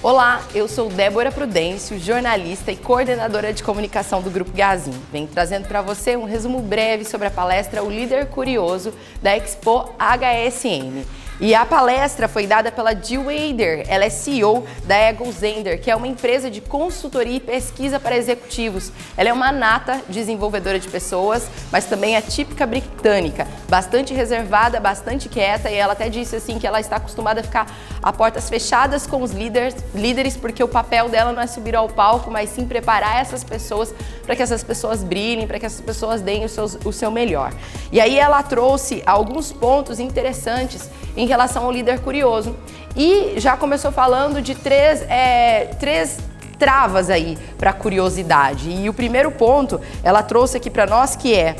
Olá, eu sou Débora Prudêncio, jornalista e coordenadora de comunicação do Grupo Gazin. Venho trazendo para você um resumo breve sobre a palestra O Líder Curioso da Expo HSM. E a palestra foi dada pela Jill Wader, ela é CEO da Eagle Zehnder, que é uma empresa de consultoria e pesquisa para executivos. Ela é uma nata desenvolvedora de pessoas, mas também é típica britânica, bastante reservada, bastante quieta, e ela até disse assim que ela está acostumada a ficar a portas fechadas com os líderes, porque o papel dela não é subir ao palco, mas sim preparar essas pessoas para que essas pessoas brilhem, para que essas pessoas deem o seu melhor. E aí ela trouxe alguns pontos interessantes em relação ao líder curioso. E já começou falando de três travas aí para a curiosidade. E o primeiro ponto ela trouxe aqui para nós, que é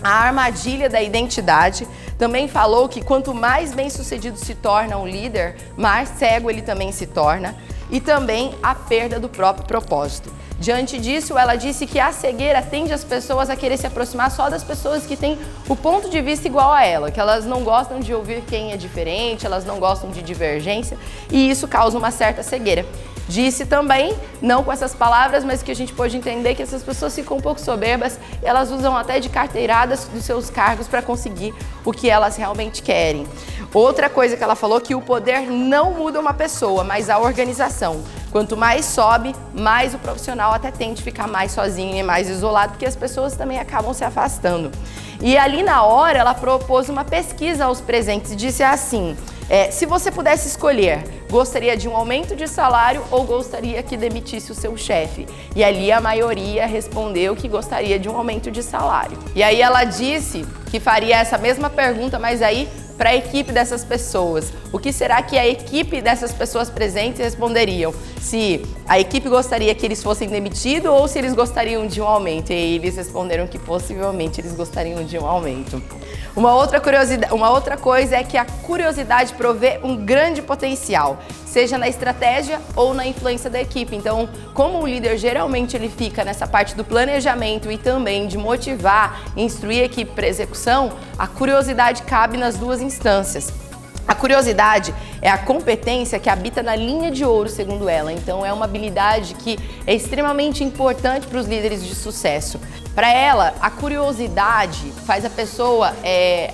a armadilha da identidade. Também falou que quanto mais bem-sucedido se torna um líder, mais cego ele também se torna. E também a perda do próprio propósito. Diante disso, ela disse que a cegueira tende as pessoas a querer se aproximar só das pessoas que têm o ponto de vista igual a ela, que elas não gostam de ouvir quem é diferente, elas não gostam de divergência, e isso causa uma certa cegueira. Disse também, não com essas palavras, mas que a gente pode entender que essas pessoas ficam um pouco soberbas, e elas usam até de carteiradas dos seus cargos para conseguir o que elas realmente querem. Outra coisa que ela falou, que o poder não muda uma pessoa, mas a organização. Quanto mais sobe, mais o profissional até tende a ficar mais sozinho e mais isolado, porque as pessoas também acabam se afastando. E ali na hora ela propôs uma pesquisa aos presentes e disse assim: se você pudesse escolher, gostaria de um aumento de salário ou gostaria que demitisse o seu chefe? E ali a maioria respondeu que gostaria de um aumento de salário. E aí ela disse que faria essa mesma pergunta, mas aí para a equipe dessas pessoas. O que será que a equipe dessas pessoas presentes responderiam? Se a equipe gostaria que eles fossem demitidos ou se eles gostariam de um aumento. E eles responderam que possivelmente eles gostariam de um aumento. Uma outra coisa é que a curiosidade provê um grande potencial, seja na estratégia ou na influência da equipe. Então, como o líder geralmente ele fica nessa parte do planejamento e também de motivar e instruir a equipe para execução, a curiosidade cabe nas duas instâncias. A curiosidade é a competência que habita na linha de ouro, segundo ela. Então, é uma habilidade que é extremamente importante para os líderes de sucesso. Para ela, a curiosidade faz a pessoa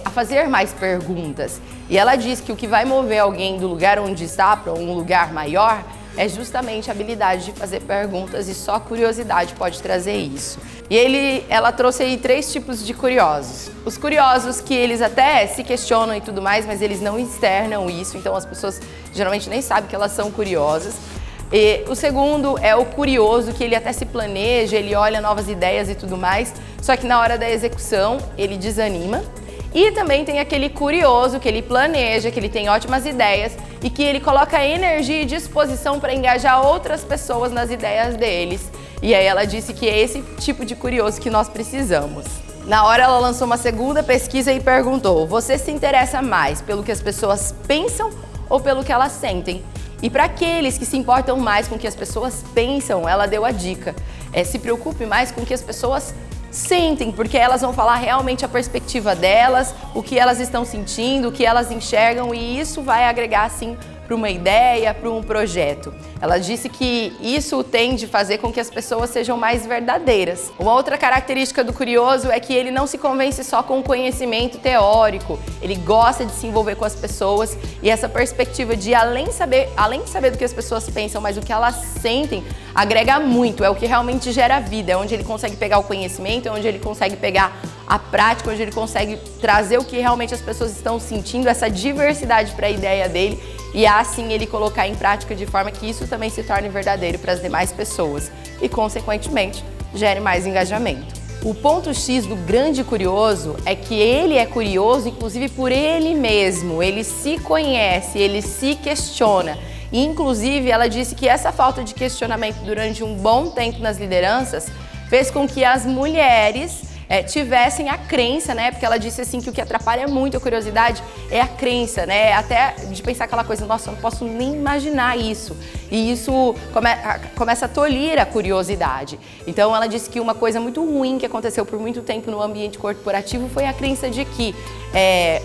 a fazer mais perguntas. E ela diz que o que vai mover alguém do lugar onde está para um lugar maior é justamente a habilidade de fazer perguntas, e só a curiosidade pode trazer isso. E ela trouxe aí 3 tipos de curiosos. Os curiosos que eles até se questionam e tudo mais, mas eles não externam isso, então as pessoas geralmente nem sabem que elas são curiosas. E o segundo é o curioso, que ele até se planeja, ele olha novas ideias e tudo mais, só que na hora da execução ele desanima. E também tem aquele curioso que ele planeja, que ele tem ótimas ideias e que ele coloca energia e disposição para engajar outras pessoas nas ideias deles. E aí ela disse que é esse tipo de curioso que nós precisamos. Na hora ela lançou uma segunda pesquisa e perguntou: você se interessa mais pelo que as pessoas pensam ou pelo que elas sentem? E para aqueles que se importam mais com o que as pessoas pensam, ela deu a dica: se preocupe mais com o que as pessoas sentem, porque elas vão falar realmente a perspectiva delas, o que elas estão sentindo, o que elas enxergam, e isso vai agregar sim para uma ideia, para um projeto. Ela disse que isso tende a fazer com que as pessoas sejam mais verdadeiras. Uma outra característica do curioso é que ele não se convence só com o conhecimento teórico, ele gosta de se envolver com as pessoas, e essa perspectiva de além de saber do que as pessoas pensam, mas o que elas sentem, agrega muito, é o que realmente gera vida, é onde ele consegue pegar o conhecimento, é onde ele consegue pegar a prática, onde ele consegue trazer o que realmente as pessoas estão sentindo, essa diversidade para a ideia dele, e assim ele colocar em prática de forma que isso também se torne verdadeiro para as demais pessoas e, consequentemente, gere mais engajamento. O ponto X do grande curioso é que ele é curioso, inclusive por ele mesmo, ele se conhece, ele se questiona. E, inclusive, ela disse que essa falta de questionamento durante um bom tempo nas lideranças fez com que as mulheres tivessem a crença, né? Porque ela disse assim que o que atrapalha muito a curiosidade é a crença, né? Até de pensar aquela coisa, nossa, eu não posso nem imaginar isso. E isso começa a tolir a curiosidade. Então ela disse que uma coisa muito ruim que aconteceu por muito tempo no ambiente corporativo foi a crença de que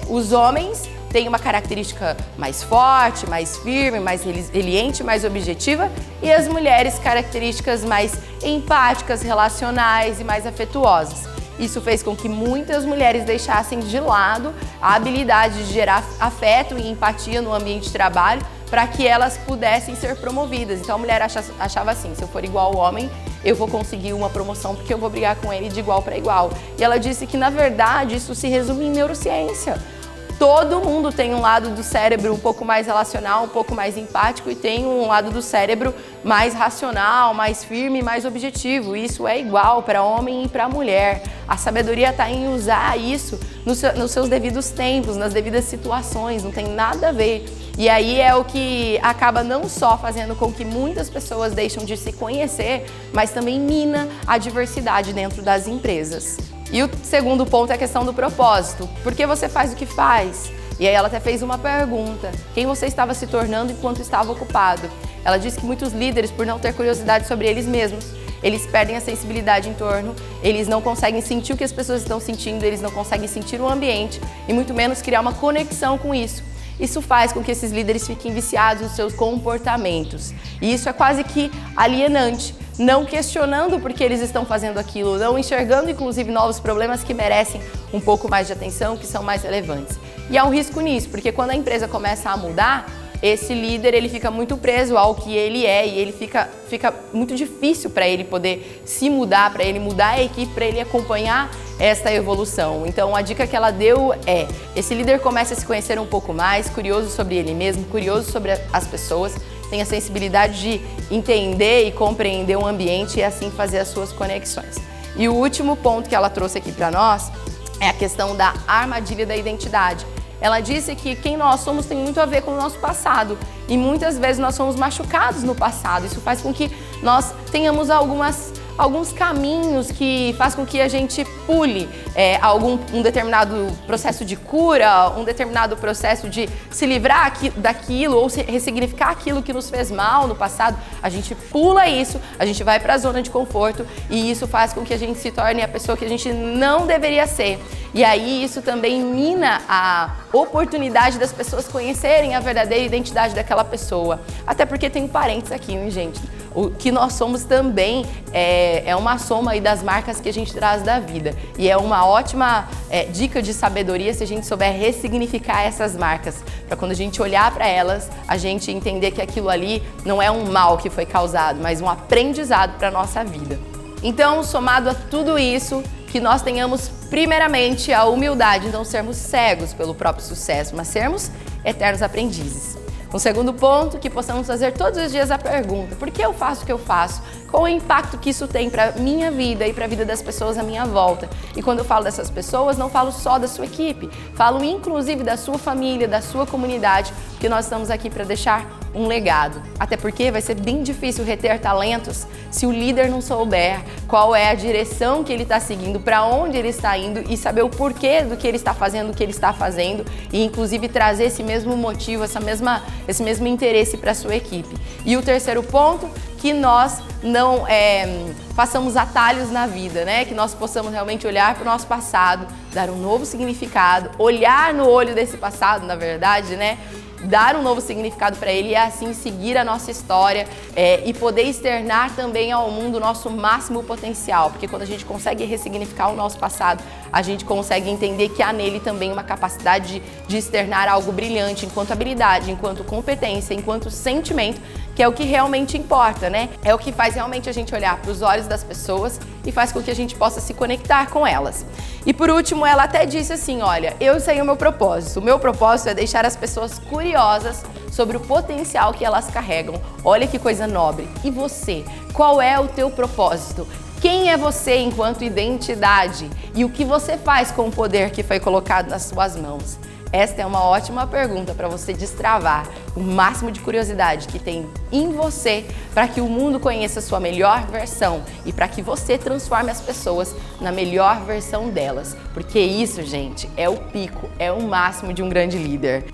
os homens tem uma característica mais forte, mais firme, mais resiliente, mais objetiva, e as mulheres características mais empáticas, relacionais e mais afetuosas. Isso fez com que muitas mulheres deixassem de lado a habilidade de gerar afeto e empatia no ambiente de trabalho para que elas pudessem ser promovidas. Então a mulher achava assim, se eu for igual ao homem, eu vou conseguir uma promoção porque eu vou brigar com ele de igual para igual. E ela disse que, na verdade, isso se resume em neurociência. Todo mundo tem um lado do cérebro um pouco mais relacional, um pouco mais empático, e tem um lado do cérebro mais racional, mais firme, mais objetivo. Isso é igual para homem e para mulher. A sabedoria está em usar isso nos seus devidos tempos, nas devidas situações, não tem nada a ver. E aí é o que acaba não só fazendo com que muitas pessoas deixem de se conhecer, mas também mina a diversidade dentro das empresas. E o segundo ponto é a questão do propósito. Por que você faz o que faz? E aí ela até fez uma pergunta. Quem você estava se tornando enquanto estava ocupado? Ela disse que muitos líderes, por não ter curiosidade sobre eles mesmos, eles perdem a sensibilidade em torno, eles não conseguem sentir o que as pessoas estão sentindo, eles não conseguem sentir o ambiente e muito menos criar uma conexão com isso. Isso faz com que esses líderes fiquem viciados nos seus comportamentos. E isso é quase que alienante, não questionando por que eles estão fazendo aquilo, não enxergando inclusive novos problemas que merecem um pouco mais de atenção, que são mais relevantes. E há um risco nisso, porque quando a empresa começa a mudar, esse líder ele fica muito preso ao que ele é e ele fica muito difícil para ele poder se mudar, para ele mudar a equipe, para ele acompanhar esta evolução. Então a dica que ela deu é, esse líder começa a se conhecer um pouco mais, curioso sobre ele mesmo, curioso sobre as pessoas, tem a sensibilidade de entender e compreender o ambiente e assim fazer as suas conexões. E o último ponto que ela trouxe aqui para nós é a questão da armadilha da identidade. Ela disse que quem nós somos tem muito a ver com o nosso passado e muitas vezes nós somos machucados no passado. Isso faz com que nós tenhamos alguns caminhos que faz com que a gente pule um determinado processo de cura, um determinado processo de se livrar daquilo ou ressignificar aquilo que nos fez mal no passado. A gente pula isso, a gente vai para a zona de conforto e isso faz com que a gente se torne a pessoa que a gente não deveria ser. E aí isso também mina a oportunidade das pessoas conhecerem a verdadeira identidade daquela pessoa. Até porque tem parentes aqui, hein, gente? O que nós somos também é uma soma aí das marcas que a gente traz da vida. E é uma ótima dica de sabedoria se a gente souber ressignificar essas marcas. Para quando a gente olhar para elas, a gente entender que aquilo ali não é um mal que foi causado, mas um aprendizado para a nossa vida. Então, somado a tudo isso, que nós tenhamos primeiramente a humildade, não sermos cegos pelo próprio sucesso, mas sermos eternos aprendizes. Um segundo ponto, que possamos fazer todos os dias a pergunta: por que eu faço o que eu faço? Qual o impacto que isso tem para a minha vida e para a vida das pessoas à minha volta? E quando eu falo dessas pessoas, não falo só da sua equipe, falo inclusive da sua família, da sua comunidade, porque nós estamos aqui para deixar um legado. Até porque vai ser bem difícil reter talentos se o líder não souber qual é a direção que ele está seguindo, para onde ele está indo e saber o porquê do que ele está fazendo, o que ele está fazendo e inclusive trazer esse mesmo motivo, esse mesmo interesse para a sua equipe. E o terceiro ponto, que nós não façamos atalhos na vida, né? Que nós possamos realmente olhar para o nosso passado, dar um novo significado, olhar no olho desse passado, na verdade, né? Dar um novo significado para ele e assim seguir a nossa história e poder externar também ao mundo o nosso máximo potencial, porque quando a gente consegue ressignificar o nosso passado, a gente consegue entender que há nele também uma capacidade de externar algo brilhante enquanto habilidade, enquanto competência, enquanto sentimento, que é o que realmente importa, né? É o que faz realmente a gente olhar para os olhos das pessoas e faz com que a gente possa se conectar com elas. E por último, ela até disse assim, olha, eu sei o meu propósito. O meu propósito é deixar as pessoas curiosas sobre o potencial que elas carregam. Olha que coisa nobre. E você? Qual é o teu propósito? Quem é você enquanto identidade? E o que você faz com o poder que foi colocado nas suas mãos? Esta é uma ótima pergunta para você destravar o máximo de curiosidade que tem em você para que o mundo conheça a sua melhor versão e para que você transforme as pessoas na melhor versão delas. Porque isso, gente, é o pico, é o máximo de um grande líder.